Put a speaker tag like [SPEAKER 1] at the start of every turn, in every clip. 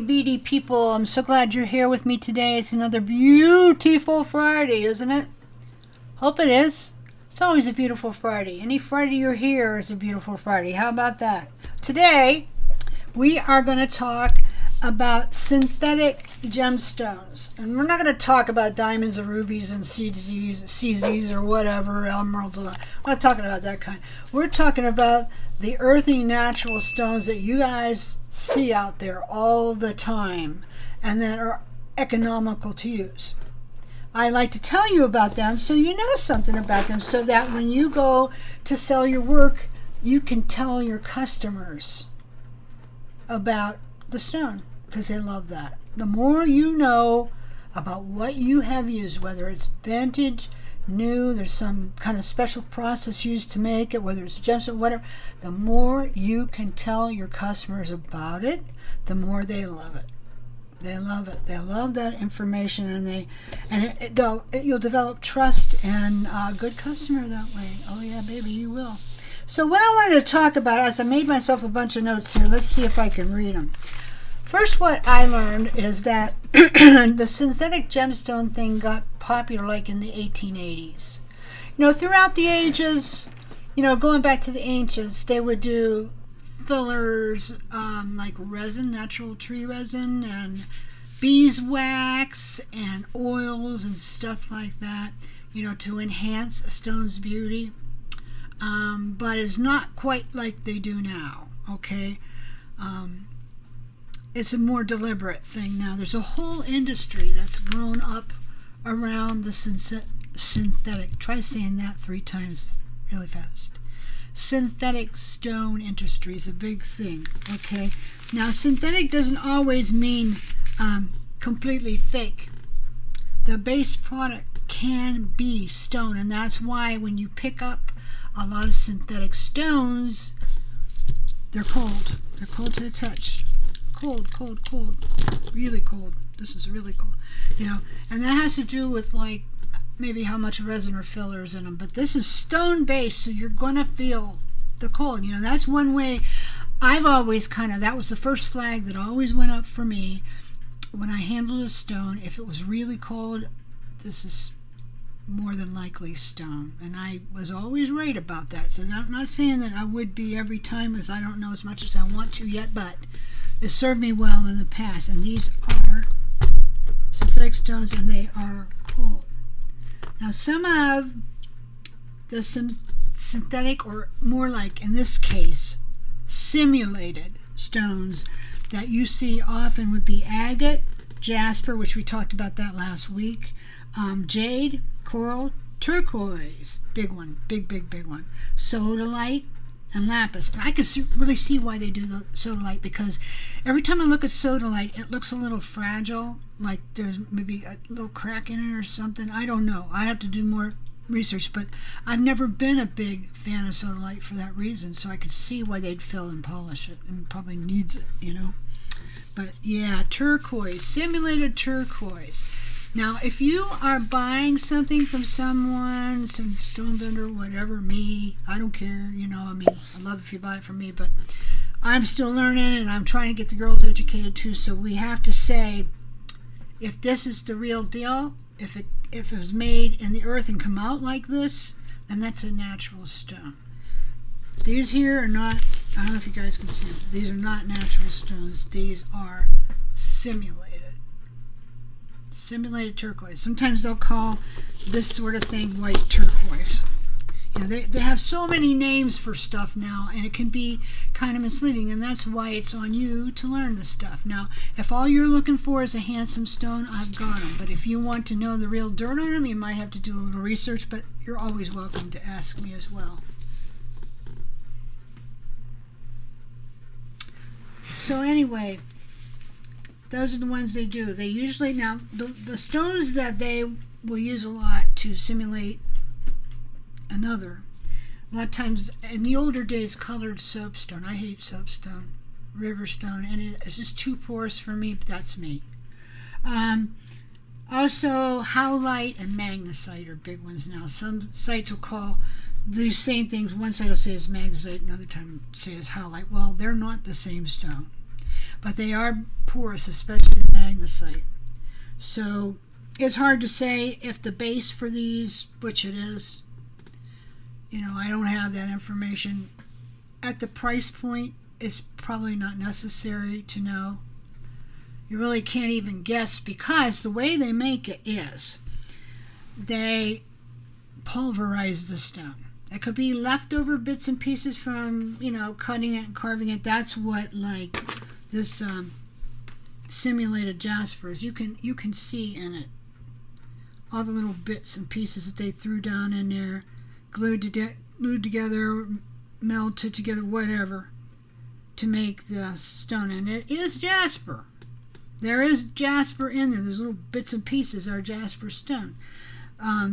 [SPEAKER 1] BD people, I'm so glad you're here with me today. It's another beautiful Friday, isn't it? Hope it is. It's always a beautiful Friday. Any Friday you're here is a beautiful Friday. How about that? Today, we are going to talk about synthetic gemstones. And we're not going to talk about diamonds or rubies and CZs or whatever, emeralds. We're not talking about that kind. We're talking about the earthy natural stones that you guys see out there all the time and that are economical to use. I like to tell you about them so you know something about them, so that when you go to sell your work, you can tell your customers about the stone, because they love that. The more you know about what you have used, whether it's vintage, new, there's some kind of special process used to make it, whether it's gemstone, whatever, the more you can tell your customers about it, the more they love it. They love it. They love that information, and you'll develop trust and a good customer that way. Oh yeah, baby, you will. So what I wanted to talk about, as I made myself a bunch of notes here, let's see if I can read them. First, what I learned is that the synthetic gemstone thing got popular like in the 1880s. You know, throughout the ages, you know, going back to the ancients, they would do fillers like resin, natural tree resin, and beeswax, and oils and stuff like that, you know, to enhance a stone's beauty. But it's not quite like they do now, okay? It's a more deliberate thing now. There's a whole industry that's grown up around the synthetic. Try saying that 3 times really fast. Synthetic stone industry is a big thing, okay? Now, synthetic doesn't always mean completely fake. The base product can be stone, and that's why when you pick up a lot of synthetic stones, they're cold. They're cold to the touch. Cold, cold, cold. Really cold. This is really cold. You know, and that has to do with like maybe how much resin or fillers in them. But this is stone based, so you're going to feel the cold. You know, that's one way I've always that was the first flag that always went up for me when I handled a stone. If it was really cold, this is more than likely stone. And I was always right about that. So I'm not saying that I would be every time, as I don't know as much as I want to yet, but it served me well in the past. And these are synthetic stones, and they are cold. Now, some of the synthetic, or more like in this case, simulated stones that you see often would be agate, jasper, which we talked about that last week, jade, coral, turquoise, big one, big one, sodalite, and lapis. And I can really see why they do the sodalite, because every time I look at sodalite, it looks a little fragile, like there's maybe a little crack in it or something. I don't know. I'd have to do more research, but I've never been a big fan of sodalite for that reason, so I could see why they'd fill and polish it, and probably needs it, you know. But yeah, turquoise, simulated turquoise. Now, if you are buying something from someone, some stone vendor, whatever, me, I don't care, you know, I mean, I love if you buy it from me, but I'm still learning, and I'm trying to get the girls educated too, so we have to say, if this is the real deal, if it was made in the earth and come out like this, then that's a natural stone. These here are not, I don't know if you guys can see them, these are not natural stones, these are simulated turquoise. Sometimes they'll call this sort of thing white turquoise. You know, they have so many names for stuff now, and it can be kind of misleading, and that's why it's on you to learn this stuff. Now, if all you're looking for is a handsome stone, I've got them. But if you want to know the real dirt on them, you might have to do a little research, but you're always welcome to ask me as well. So anyway, those are the ones they do. They usually, now, the stones that they will use a lot to simulate another, a lot of times in the older days, colored soapstone. I hate soapstone, riverstone, and it's just too porous for me, but that's me. Also, howlite and magnesite are big ones now. Some sites will call these same things. One site will say it's magnesite, another time say it's howlite. Well, they're not the same stone, but they are porous, especially the magnesite. So it's hard to say if the base for these, which it is, I don't have that information. At the price point, it's probably not necessary to know. You really can't even guess, because the way they make it is they pulverize the stone. It could be leftover bits and pieces from, cutting it and carving it. That's what, like, this simulated jasper is. You can see in it all the little bits and pieces that they threw down in there, glued together, melted together, whatever, to make the stone. And it is jasper. There is jasper in there. Those little bits and pieces are jasper stone.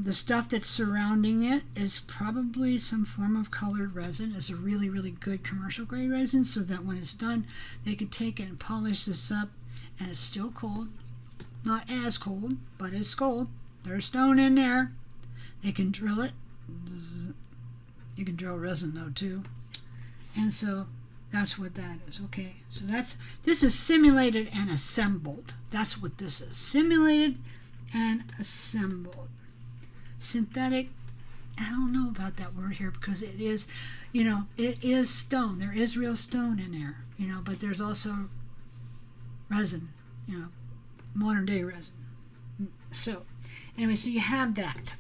[SPEAKER 1] The stuff that's surrounding it is probably some form of colored resin. It's a really, really good commercial grade resin, so that when it's done, they can take it and polish this up, and it's still cold. Not as cold, but it's cold. There's stone in there. They can drill it. You can drill resin though too. And so that's what that is. Okay, so this is simulated and assembled. That's what this is. Simulated and assembled. Synthetic, I don't know about that word here, because it is, it is stone. There is real stone in there, but there's also resin, modern day resin. So anyway, so you have that.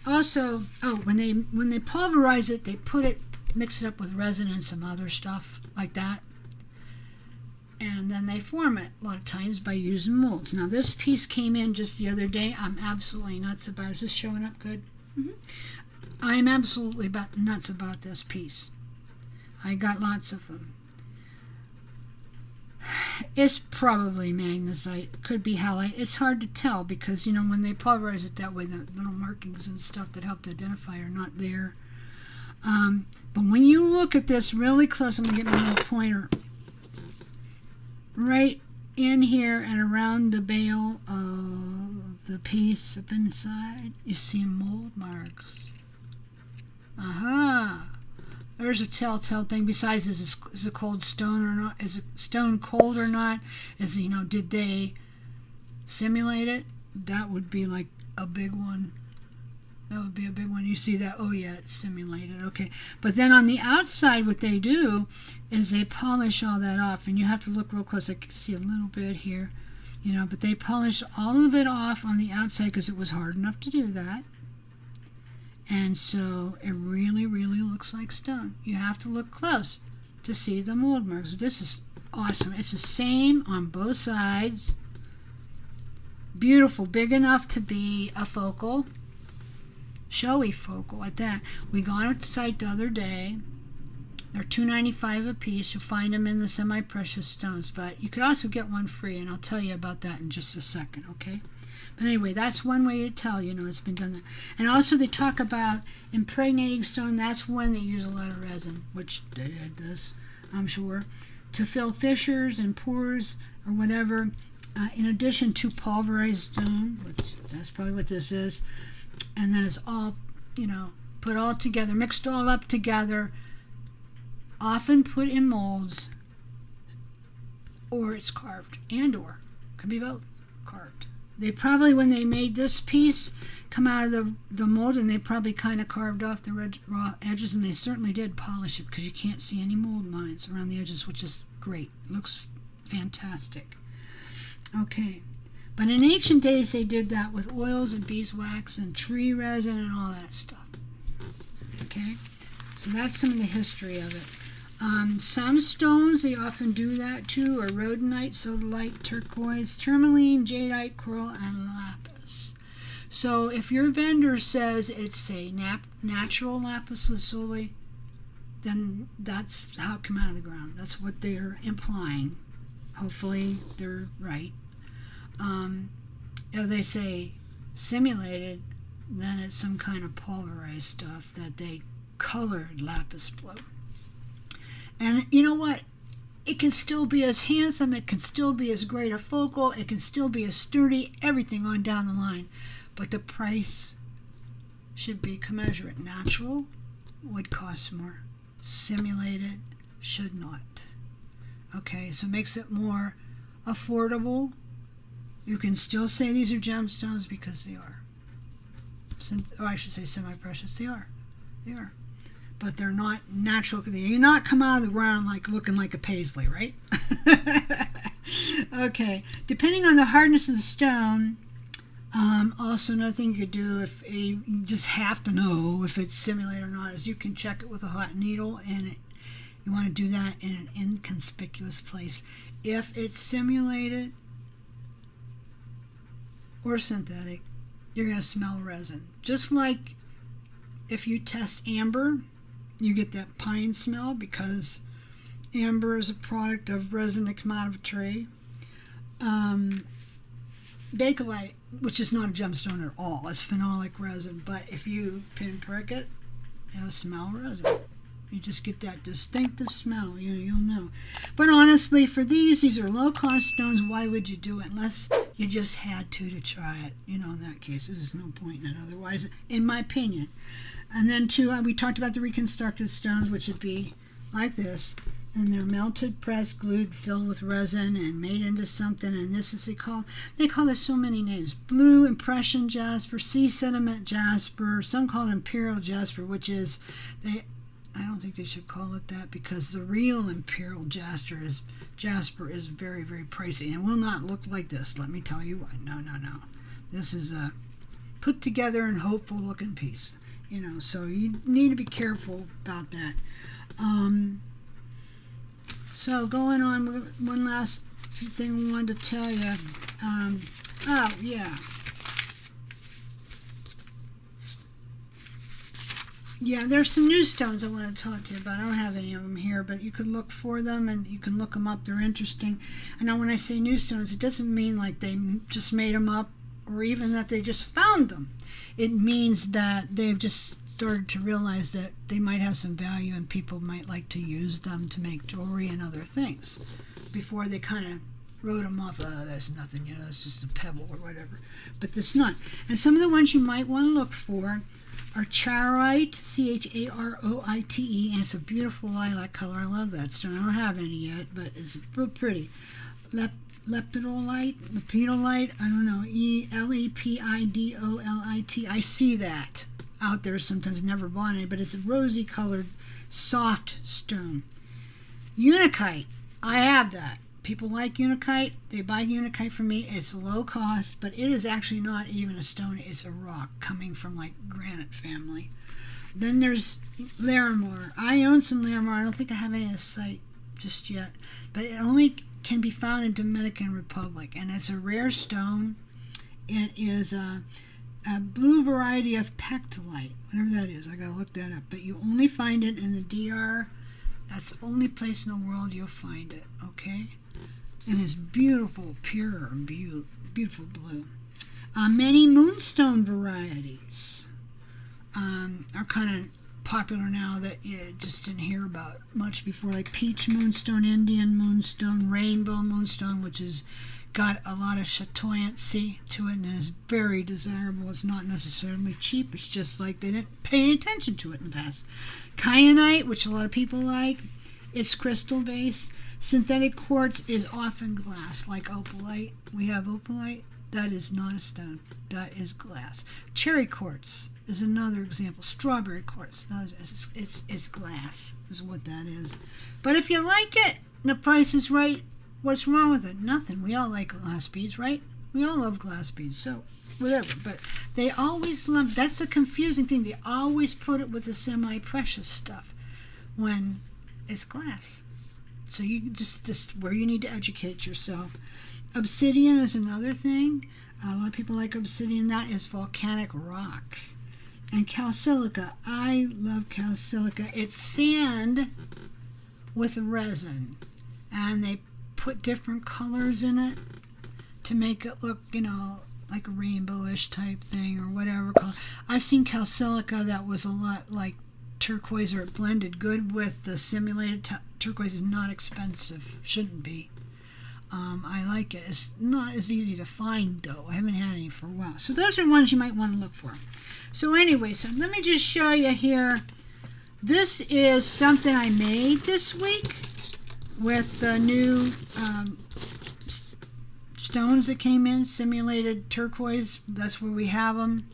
[SPEAKER 1] Also, when they pulverize it, they mix it up with resin and some other stuff like that, and then they form it a lot of times by using molds. Now this piece came in just the other day. I'm absolutely nuts about it. Is this showing up good? Mm-hmm. I'm absolutely nuts about this piece. I got lots of them. It's probably magnesite. Could be halite. It's hard to tell, because when they pulverize it that way, the little markings and stuff that help to identify are not there. But when you look at this really close, I'm going to get my little pointer. Right in here and around the bail of the piece up inside, you see mold marks. Aha! There's a telltale thing. Besides, is a cold stone or not? Is a stone cold or not? Did they simulate it? That would be like a big one. That would be a big one. You see that? Oh yeah, it's simulated. Okay. But then on the outside, what they do is they polish all that off, and you have to look real close. I can see a little bit here, but they polish all of it off on the outside because it was hard enough to do that. And so it really, really looks like stone. You have to look close to see the mold marks. This is awesome. It's the same on both sides. Beautiful, big enough to be a focal. Showy focal at that. We got at the site the other day. They're $2.95 a piece. You'll find them in the semi-precious stones, but you could also get one free, and I'll tell you about that in just a second, okay? But anyway, that's one way to tell, it's been done that. And also they talk about impregnating stone. That's when they use a lot of resin, which they did this, I'm sure, to fill fissures and pores or whatever, in addition to pulverized stone, which that's probably what this is. And then it's all, put all together, mixed all up together, often put in molds, or it's carved, or could be both, carved. They probably, when they made this piece, come out of the mold, and they probably kind of carved off the raw edges, and they certainly did polish it, because you can't see any mold lines around the edges, which is great. It looks fantastic. Okay. But in ancient days, they did that with oils and beeswax and tree resin and all that stuff. Okay? So that's some of the history of it. Some stones, they often do that too, are rhodonite, sodalite, turquoise, tourmaline, jadeite, coral, and lapis. So if your vendor says it's a natural lapis lazuli, then that's how it came out of the ground. That's what they're implying. Hopefully they're right. If they say simulated, then it's some kind of pulverized stuff that they colored lapis blue. And you know what? It can still be as handsome, it can still be as great a focal, it can still be as sturdy, everything on down the line. But the price should be commensurate. Natural would cost more. Simulated should not. Okay, so it makes it more affordable. You can still say these are gemstones because they are. Or I should say semi-precious. They are. They are. But they're not natural. They do not come out of the ground like looking like a paisley, right? Okay. Depending on the hardness of the stone, also another thing you could do, if you just have to know if it's simulated or not, is you can check it with a hot needle, and you want to do that in an inconspicuous place. If it's simulated or synthetic, you're going to smell resin. Just like if you test amber, you get that pine smell because amber is a product of resin that come out of a tree. Bakelite, which is not a gemstone at all, it's phenolic resin, but if you pinprick it, it'll smell resin. You just get that distinctive smell, you'll know. But honestly, for these are low-cost stones. Why would you do it unless you just had to try it? In that case, there's no point in it otherwise, in my opinion. And then we talked about the reconstructed stones, which would be like this, and they're melted, pressed, glued, filled with resin, and made into something. And this is they call this so many names: blue impression jasper, sea sediment jasper. Some call it imperial jasper, which is I don't think they should call it that because the real imperial jasper is very, very pricey and will not look like this. Let me tell you what. No. This is a put together and hopeful looking piece. So you need to be careful about that. So going on, one last thing we wanted to tell you. Oh yeah. Yeah, there's some new stones I want to talk to you about. I don't have any of them here, but you can look for them and you can look them up. They're interesting. And now when I say new stones, it doesn't mean like they just made them up or even that they just found them. It means that they've just started to realize that they might have some value and people might like to use them to make jewelry and other things. Before they kind of wrote them off, that's nothing, it's just a pebble or whatever. But this not. And some of the ones you might want to look for are charoite, Charoite, and it's a beautiful lilac color. I love that stone. I don't have any yet, but it's real pretty. Lepidolite, I don't know, Lepidolite. I see that out there sometimes, never bought any, but it's a rosy colored, soft stone. Unakite, I have that. People like unakite. They buy unakite from me. It's low cost, but it is actually not even a stone. It's a rock coming from like granite family. Then there's Larimar. I own some Larimar. I don't think I have any on the site just yet, but it only can be found in Dominican Republic, and it's a rare stone. It is a blue variety of pectolite, whatever that is. I gotta look that up. But you only find it in the DR. That's the only place in the world you'll find it. Okay. And it's beautiful, pure, beautiful blue. Many moonstone varieties are kind of popular now that you just didn't hear about much before, like peach moonstone, Indian moonstone, rainbow moonstone, which has got a lot of chatoyancy to it and is very desirable. It's not necessarily cheap. It's just like they didn't pay any attention to it in the past. Kyanite, which a lot of people like, it's crystal based. Synthetic quartz is often glass, like opalite. We have opalite. That is not a stone. That is glass. Cherry quartz is another example. Strawberry quartz. It's glass is what that is. But if you like it and the price is right, what's wrong with it? Nothing. We all like glass beads, right? We all love glass beads. So whatever. But they always love, that's the confusing thing. They always put it with the semi-precious stuff when it's glass. So you just where you need to educate yourself. Obsidian is another thing. A lot of people like obsidian. That is volcanic rock. And calsilica. I love calsilica. It's sand with resin. And they put different colors in it to make it look, like a rainbowish type thing or whatever. I've seen calsilica that was a lot like turquoise, or it blended good with the simulated turquoise. Is not expensive, shouldn't be. I like it. It's not as easy to find though. I haven't had any for a while. So those are ones you might want to look for. So anyway, so let me just show you here. This is something I made this week. with the new stones that came in, Simulated Turquoise. That's where we have them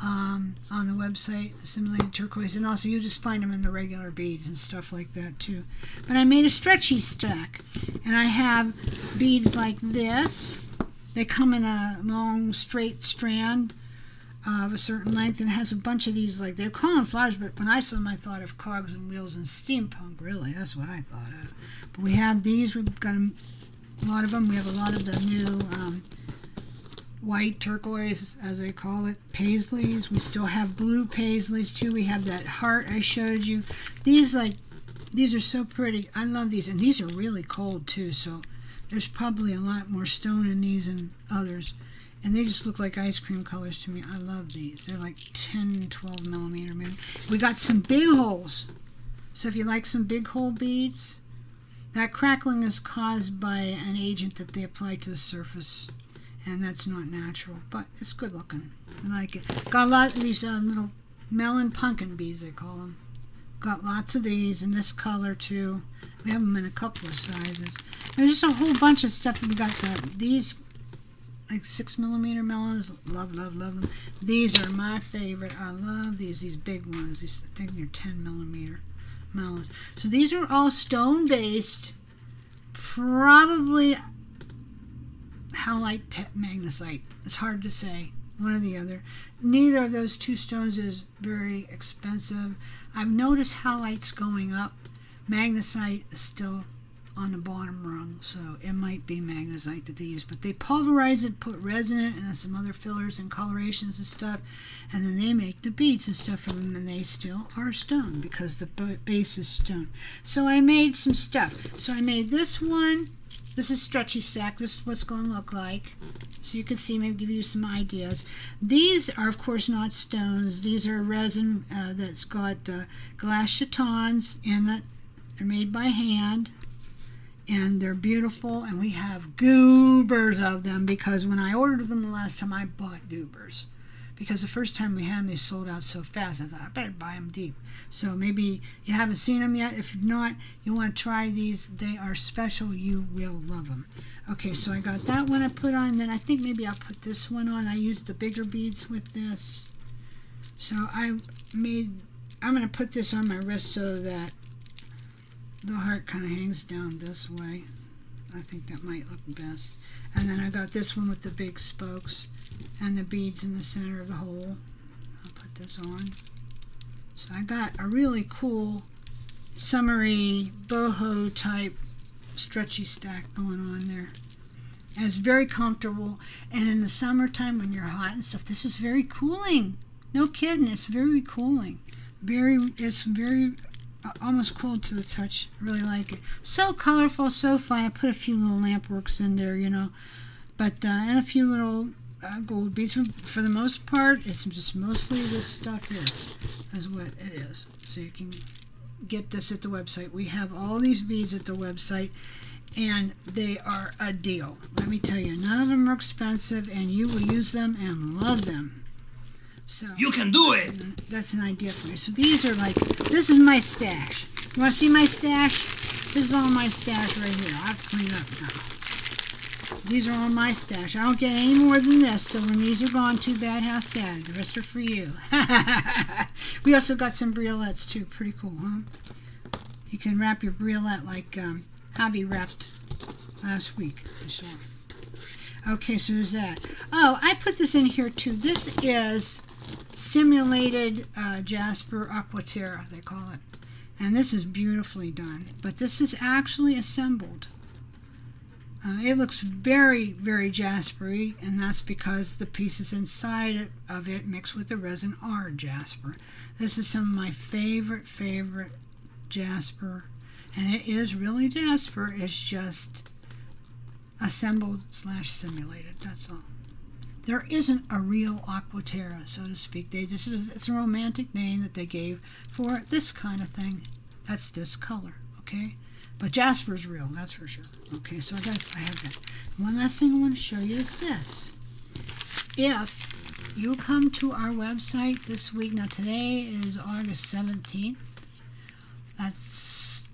[SPEAKER 1] on the website, Simulated Turquoise. And also you just find them in the regular beads and stuff like that too. But I made a stretchy stack, and I have beads like this. They come in a long straight strand of a certain length, and it has a bunch of these, like, they're calling flowers, but when I saw them I thought of cogs and wheels and steampunk. Really, that's what I thought of. But we have these. We've got a lot of them. We have a lot of the new white turquoise, as they call it, paisleys. We still have blue paisleys too. We have that heart I showed you. These are so pretty. I love these, and these are really cold too, so there's probably a lot more stone in these than others, and they just look like ice cream colors to me. I love these. They're like 10, 12 millimeter maybe. We got some big holes, so if you like some big hole beads, that crackling is caused by an agent that they apply to the surface, and that's not natural, but it's good looking. I like it. Got a lot of these little melon pumpkin beads, they call them. Got lots of these in this color too. We have them in a couple of sizes. There's just a whole bunch of stuff. We got these like 6 millimeter melons. Love, love, love them. These are my favorite. I love these big ones. These, I think they're 10 millimeter melons. So these are all stone based. Probably halite, magnesite. It's hard to say, one or the other. Neither of those two stones is very expensive. I've noticed halite's going up. Magnesite is still on the bottom rung, so it might be magnesite that they use. But they pulverize it, put resin in it, and some other fillers and colorations and stuff, and then they make the beads and stuff from them, and they still are stone because the base is stone. So I made some stuff. So I made this one. This is stretchy stack. This is what's it's going to look like. So you can see, maybe give you some ideas. These are, of course, not stones. These are resin that's got glass chatons in it. They're made by hand, and they're beautiful, and we have goobers of them because when I ordered them the last time, I bought goobers. Because the first time we had them, they sold out so fast. I thought, I better buy them deep. So maybe you haven't seen them yet. If not, you want to try these. They are special. You will love them. Okay, so I got that one I put on. Then I think maybe I'll put this one on. I used the bigger beads with this. So I'm going to put this on my wrist so that the heart kind of hangs down this way. I think that might look best. And then I got this one with the big spokes and the beads in the center of the hole. I'll put this on. So I got a really cool summery boho type stretchy stack going on there. And it's very comfortable. And in the summertime when you're hot and stuff, this is very cooling. No kidding, it's very cooling. It's very almost cool to the touch. I really like it. So colorful, so fun. I put a few little lamp works in there, you know, but and a few little gold beads. For the most part, it's just mostly this stuff here is what it is. So you can get this at the website. We have all these beads at the website, and they are a deal. Let me tell you, none of them are expensive, and you will use them and love them. So
[SPEAKER 2] you can do it.
[SPEAKER 1] That's an idea for you. So these are like, this is my stash. You want to see my stash? This is all my stash right here. I have to clean it up now. These are all my stash. I don't get any more than this, so when these are gone, too bad, how sad. The rest are for you. We also got some bracelets too. Pretty cool, huh? You can wrap your bracelet like Hobby wrapped last week. I saw. Okay, so there's that. Oh, I put this in here too. This is Simulated Jasper Aquaterra, they call it. And this is beautifully done. But this is actually assembled. It looks very, very jaspery, and that's because the pieces inside of it mixed with the resin are jasper. This is some of my favorite jasper. And it is really jasper. It's just assembled / simulated. That's all. There isn't a real Aquaterra, so to speak. It's a romantic name that they gave for this kind of thing. That's this color, okay? But Jasper's real, that's for sure. Okay, so I have that. One last thing I want to show you is this. If you come to our website this week, now today is August 17th. That's,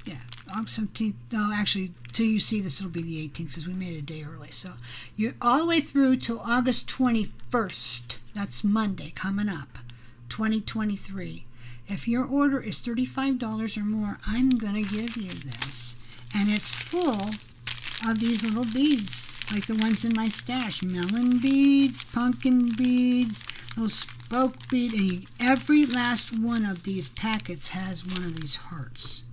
[SPEAKER 1] yeah, August 17th. No, actually, till you see this, it'll be the 18th because we made it a day early. So you're all the way through till August 21st. That's Monday coming up, 2023. If your order is $35 or more, I'm going to give you this. And it's full of these little beads, like the ones in my stash. Melon beads, pumpkin beads, little spoke bead. And every last one of these packets has one of these hearts.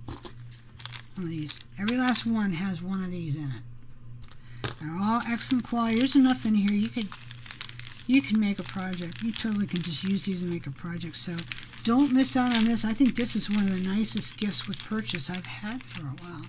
[SPEAKER 1] One of these. Every last one has one of these in it. They're all excellent quality. There's enough in here. You can make a project. You totally can just use these and make a project. So don't miss out on this. I think this is one of the nicest gifts with purchase I've had for a while.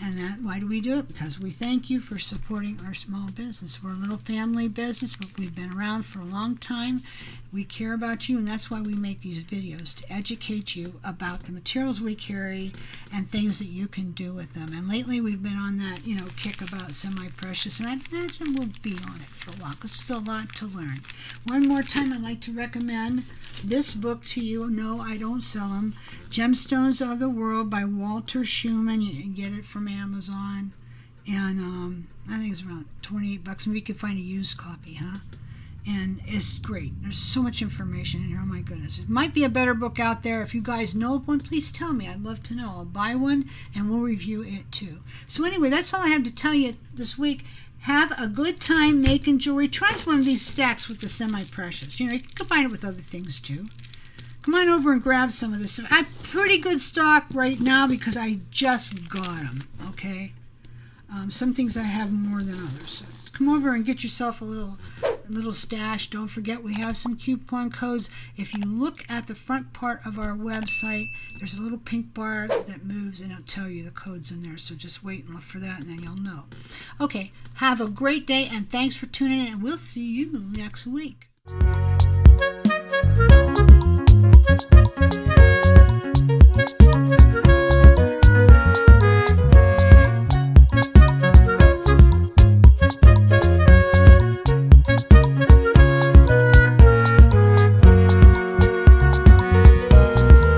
[SPEAKER 1] And why do we do it? Because we thank you for supporting our small business. We're a little family business, but we've been around for a long time. We care about you, and that's why we make these videos, to educate you about the materials we carry and things that you can do with them. And lately we've been on that, kick about semi-precious, and I imagine we'll be on it for a while because there's a lot to learn. One more time, I'd like to recommend this book to you. No, I don't sell them. Gemstones of the World by Walter Schumann. You can get it from Amazon, and I think it's around $28. Maybe you could find a used copy, huh? And it's great. There's so much information in here. Oh my goodness. It might be a better book out there. If you guys know of one, please tell me. I'd love to know. I'll buy one and we'll review it too. So anyway, that's all I have to tell you this week. Have a good time making jewelry. Try one of these stacks with the semi-precious. You can combine it with other things too. Come on over and grab some of this stuff. I have pretty good stock right now because I just got them, okay? Some things I have more than others. So come over and get yourself a little stash. Don't forget we have some coupon codes. If you look at the front part of our website, there's a little pink bar that moves and it'll tell you the codes in there. So just wait and look for that and then you'll know. Okay, have a great day and thanks for tuning in, and we'll see you next week. Thank you.